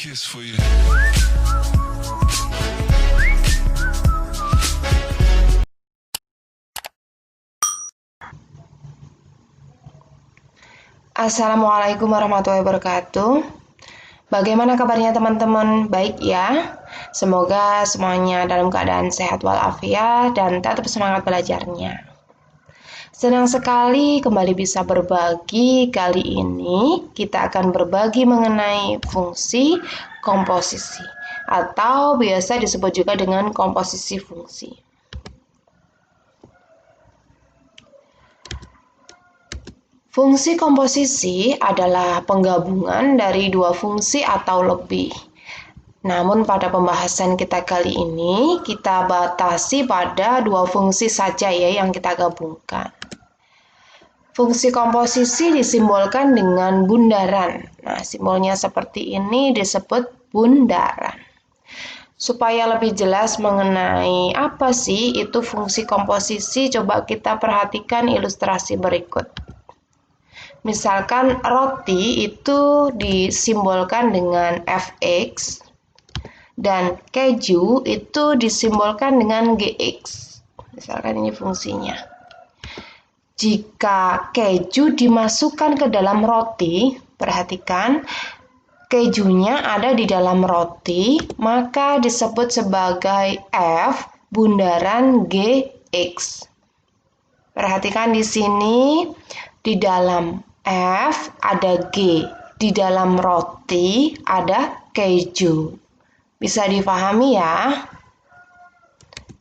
kiss for you. Assalamualaikum warahmatullahi wabarakatuh. Bagaimana kabarnya teman-teman? Baik ya? Semoga semuanya dalam keadaan sehat walafiat dan tetap semangat belajarnya. Senang sekali kembali bisa berbagi. Kali ini kita akan berbagi mengenai fungsi komposisi atau biasa disebut juga dengan komposisi fungsi. Fungsi komposisi adalah penggabungan dari dua fungsi atau lebih. Namun pada pembahasan kita kali ini, kita batasi pada dua fungsi saja ya yang kita gabungkan. Fungsi komposisi disimbolkan dengan bundaran. Nah, simbolnya seperti ini disebut bundaran. Supaya lebih jelas mengenai apa sih itu fungsi komposisi, coba kita perhatikan ilustrasi berikut. Misalkan roti itu disimbolkan dengan Fx dan keju itu disimbolkan dengan Gx. Misalkan ini fungsinya. Jika keju dimasukkan ke dalam roti, perhatikan kejunya ada di dalam roti, maka disebut sebagai F bundaran Gx. Perhatikan di sini, di dalam F ada G, di dalam roti ada keju. Bisa dipahami ya?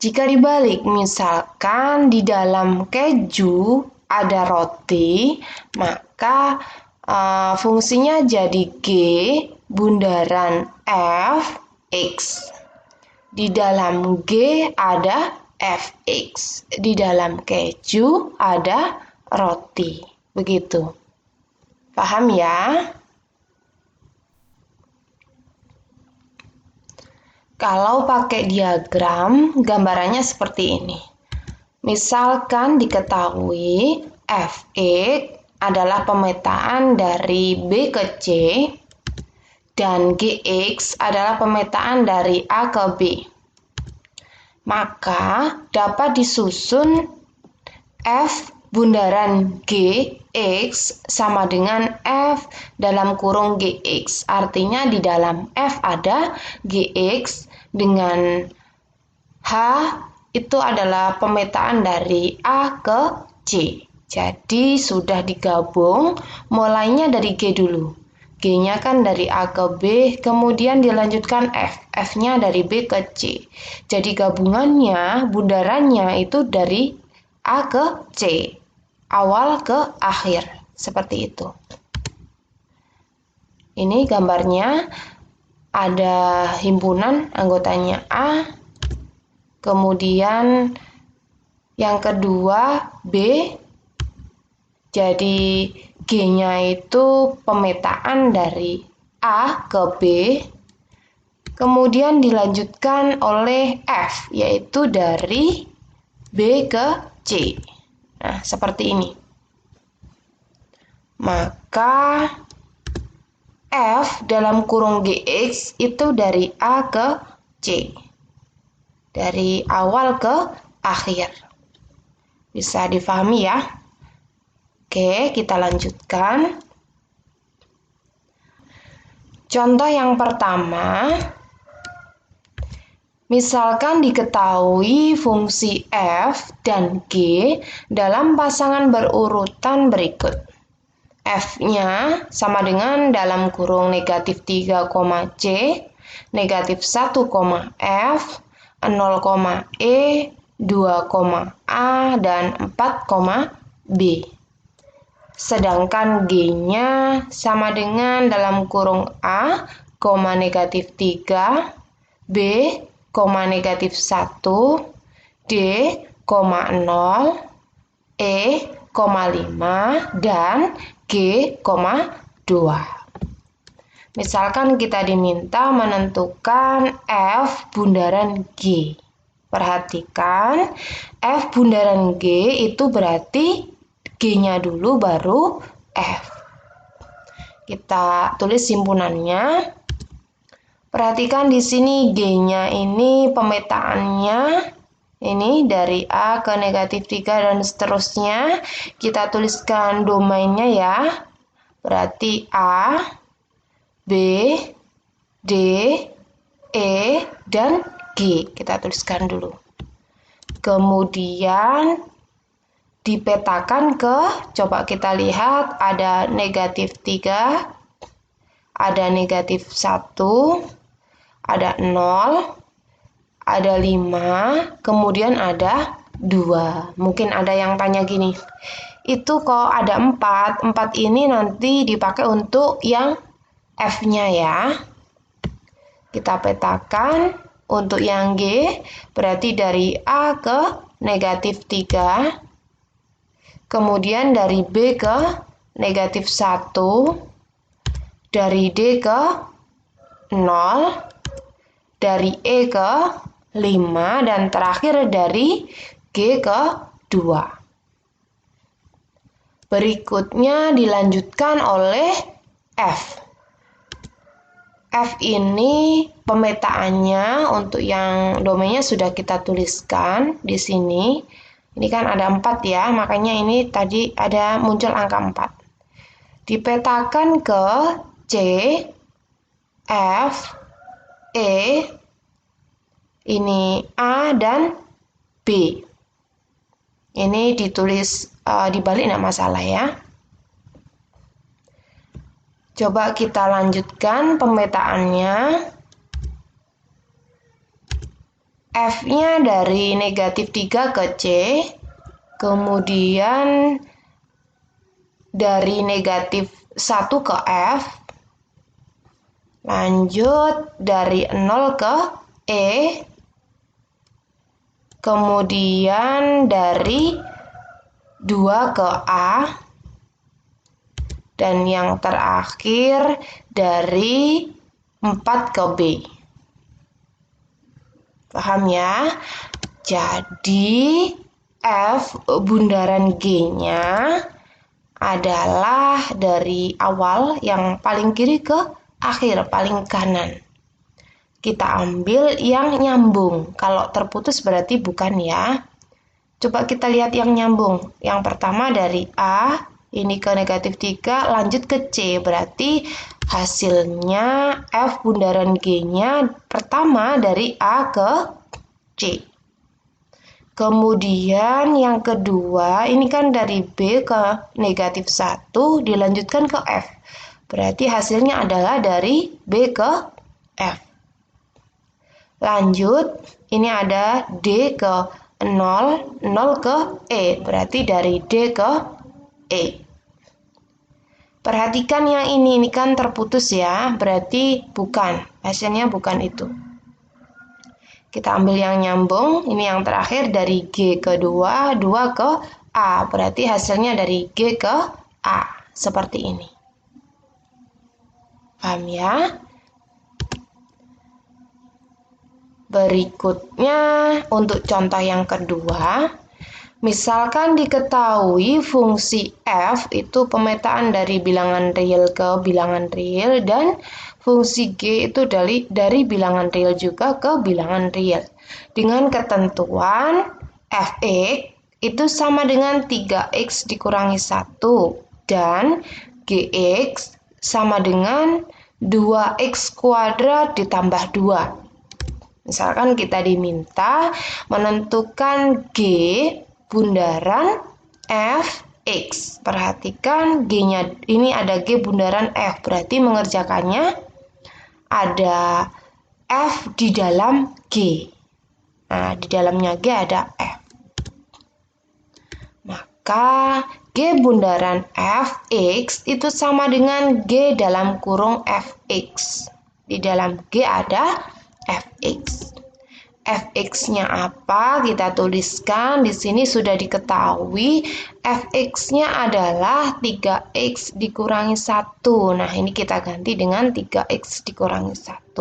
Jika dibalik, misalkan di dalam keju ada roti, maka fungsinya jadi G bundaran Fx. Di dalam G ada Fx, di dalam keju ada roti. Begitu. Paham ya? Kalau pakai diagram, gambarannya seperti ini. Misalkan diketahui Fx adalah pemetaan dari B ke C dan Gx adalah pemetaan dari A ke B. Maka dapat disusun F bundaran Gx sama dengan F dalam kurung Gx. Artinya di dalam F ada Gx dengan H itu adalah pemetaan dari A ke C. Jadi sudah digabung, mulainya dari G dulu. G-nya kan dari A ke B, kemudian dilanjutkan F. F-nya dari B ke C. Jadi gabungannya, bundarannya itu dari A ke C. Awal ke akhir, seperti itu. Ini gambarnya ada himpunan anggotanya A, kemudian yang kedua B, jadi G-nya itu pemetaan dari A ke B, kemudian dilanjutkan oleh F, yaitu dari B ke C. Nah, seperti ini. Maka F dalam kurung Gx itu dari A ke C. Dari awal ke akhir. Bisa difahami ya? Oke, kita lanjutkan. Contoh yang pertama, misalkan diketahui fungsi F dan G dalam pasangan berurutan berikut. F-nya sama dengan dalam kurung negatif 3, C, negatif 1, F, 0, E, 2, A, dan 4, B. Sedangkan G-nya sama dengan dalam kurung A, negatif 3, B, negatif 1, D, 0, E, 5, dan G, 2. Misalkan kita diminta menentukan F bundaran G. Perhatikan, F bundaran G itu berarti G-nya dulu baru F. Kita tulis simpunannya. Perhatikan di sini G-nya ini pemetaannya ini dari A ke negatif 3 dan seterusnya. Kita tuliskan domainnya ya. Berarti A, B, D, E, dan G. Kita tuliskan dulu. Kemudian dipetakan coba kita lihat ada negatif 3, ada negatif 1, ada 0, ada 5, kemudian ada 2. Mungkin ada yang tanya gini, itu kok ada 4, 4 ini nanti dipakai untuk yang F-nya ya. Kita petakan untuk yang G, berarti dari A ke negatif 3, kemudian dari B ke negatif 1, dari D ke 0, dari E ke 5, dan terakhir dari G ke 2. Berikutnya dilanjutkan oleh F. F ini pemetaannya untuk yang domainnya sudah kita tuliskan di sini. Ini kan ada 4 ya, makanya ini tadi ada muncul angka 4. Dipetakan ke C, F, E, ini A dan B. Ini ditulis dibalik tidak masalah ya. Coba kita lanjutkan pemetaannya. F-nya dari negatif 3 ke C, kemudian dari negatif 1 ke F, lanjut dari 0 ke E, kemudian dari 2 ke A, dan yang terakhir dari 4 ke B. Paham ya? Jadi F bundaran G-nya adalah dari awal yang paling kiri ke akhir paling kanan. Kita ambil yang nyambung. Kalau terputus berarti bukan ya. Coba kita lihat yang nyambung. Yang pertama dari A ini ke negatif 3 lanjut ke C. Berarti hasilnya F bundaran G-nya pertama dari A ke C. Kemudian yang kedua ini kan dari B ke negatif 1 dilanjutkan ke F. Berarti hasilnya adalah dari B ke F. Lanjut, ini ada D ke 0, 0 ke E. Berarti dari D ke E. Perhatikan yang ini kan terputus ya, berarti bukan, hasilnya bukan itu. Kita ambil yang nyambung, ini yang terakhir dari G ke 2, 2 ke A, berarti hasilnya dari G ke A, seperti ini. Paham ya? Berikutnya, untuk contoh yang kedua, misalkan diketahui fungsi F itu pemetaan dari bilangan real ke bilangan real dan fungsi G itu dari bilangan real juga ke bilangan real. Dengan ketentuan Fx itu sama dengan 3x dikurangi 1 dan Gx sama dengan 2x kuadrat ditambah 2. Misalkan kita diminta menentukan G bundaran Fx. Perhatikan G-nya ini ada G bundaran F, berarti mengerjakannya ada F di dalam G. Nah, di dalamnya G ada F. Maka G bundaran Fx itu sama dengan G dalam kurung Fx. Di dalam G ada Fx. Fx-nya apa? Kita tuliskan di sini sudah diketahui Fx-nya adalah 3x dikurangi 1. Nah, ini kita ganti dengan 3x dikurangi 1.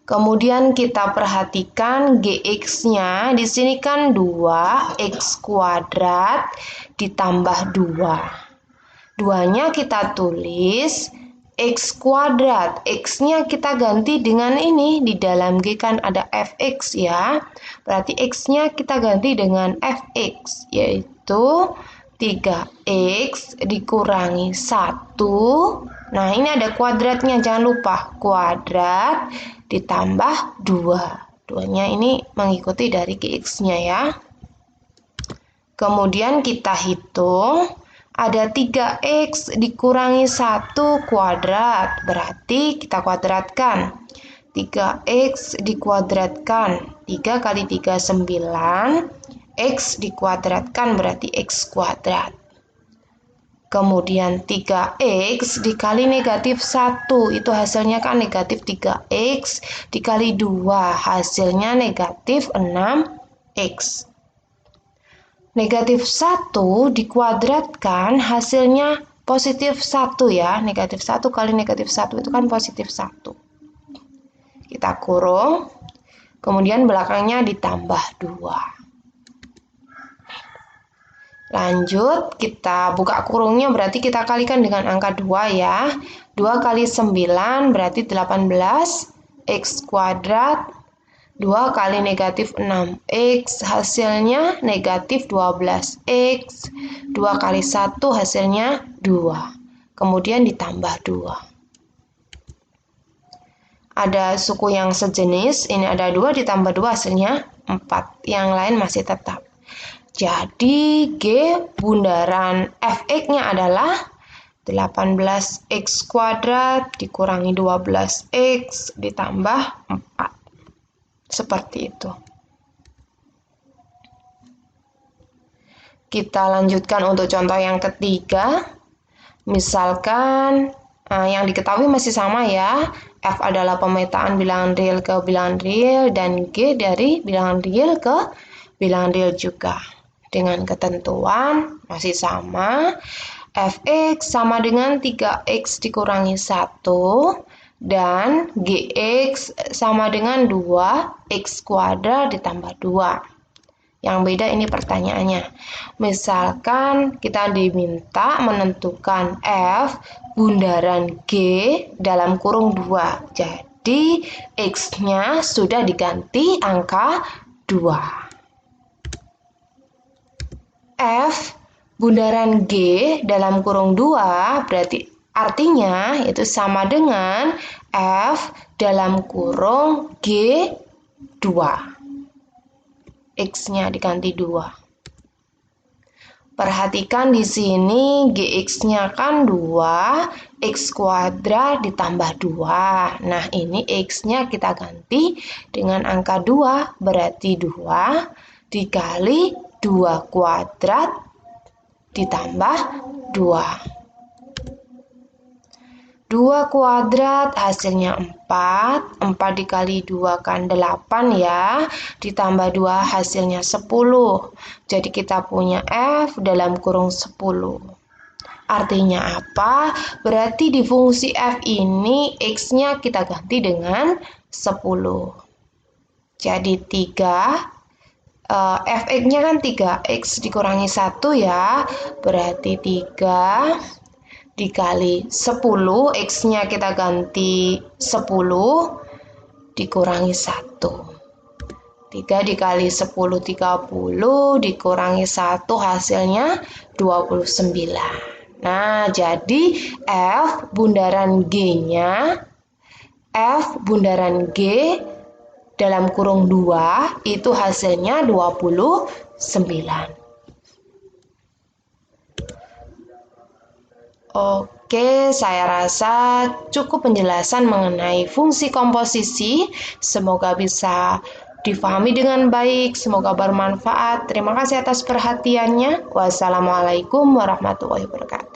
Kemudian kita perhatikan Gx-nya di sini kan 2x kuadrat ditambah 2. 2-nya kita tulis X kuadrat. X-nya kita ganti dengan ini. Di dalam G kan ada fx ya. Berarti X-nya kita ganti dengan fx, yaitu 3x dikurangi 1. Nah, ini ada kuadratnya, jangan lupa. Kuadrat ditambah 2. 2-nya ini mengikuti dari Gx-nya ya. Kemudian kita hitung, ada 3x dikurangi 1 kuadrat, berarti kita kuadratkan. 3x dikuadratkan, 3 kali 3 9, x dikuadratkan berarti x kuadrat. Kemudian 3x dikali negatif 1, itu hasilnya kan negatif 3x, dikali 2, hasilnya negatif 6x. Negatif 1 dikuadratkan hasilnya positif 1 ya. Negatif 1 kali negatif 1 itu kan positif 1. Kita kurung, kemudian belakangnya ditambah 2. Lanjut, kita buka kurungnya berarti kita kalikan dengan angka 2 ya. 2 kali 9 berarti 18 x kuadrat. 2 kali negatif 6x hasilnya negatif 12x. 2 kali 1 hasilnya 2. Kemudian ditambah 2. Ada suku yang sejenis, ini ada 2 ditambah 2 hasilnya 4. Yang lain masih tetap. Jadi G bundaran fx-nya adalah 18x kuadrat dikurangi 12x ditambah 4. Seperti itu. Kita lanjutkan untuk contoh yang ketiga. Misalkan yang diketahui masih sama ya. F adalah pemetaan bilangan real ke bilangan real dan G dari bilangan real ke bilangan real juga. Dengan ketentuan masih sama. Fx sama dengan 3x dikurangi 1. Dan Gx sama dengan 2x kuadrat ditambah 2. Yang beda ini pertanyaannya. Misalkan kita diminta menentukan F bundaran G dalam kurung 2. Jadi X-nya sudah diganti angka 2. F bundaran G dalam kurung 2 berarti artinya itu sama dengan F dalam kurung G2. X-nya diganti 2. Perhatikan di sini Gx-nya kan 2, X kuadrat ditambah 2. Nah, ini X-nya kita ganti dengan angka 2, berarti 2 dikali 2 kuadrat ditambah 2. 2 kuadrat hasilnya 4. 4 dikali 2 kan 8 ya. Ditambah 2 hasilnya 10. Jadi kita punya F dalam kurung 10. Artinya apa? Berarti di fungsi F ini X-nya kita ganti dengan 10. Jadi 3. Fx-nya kan 3x dikurangi 1 ya. Berarti 3 dikali 10, X-nya kita ganti 10 dikurangi 1. 3 dikali 10, 30 dikurangi 1 hasilnya 29. Nah, jadi F bundaran G-nya, F bundaran G dalam kurung 2 itu hasilnya 29. Oke, saya rasa cukup penjelasan mengenai fungsi komposisi. Semoga bisa difahami dengan baik, semoga bermanfaat. Terima kasih atas perhatiannya. Wassalamualaikum warahmatullahi wabarakatuh.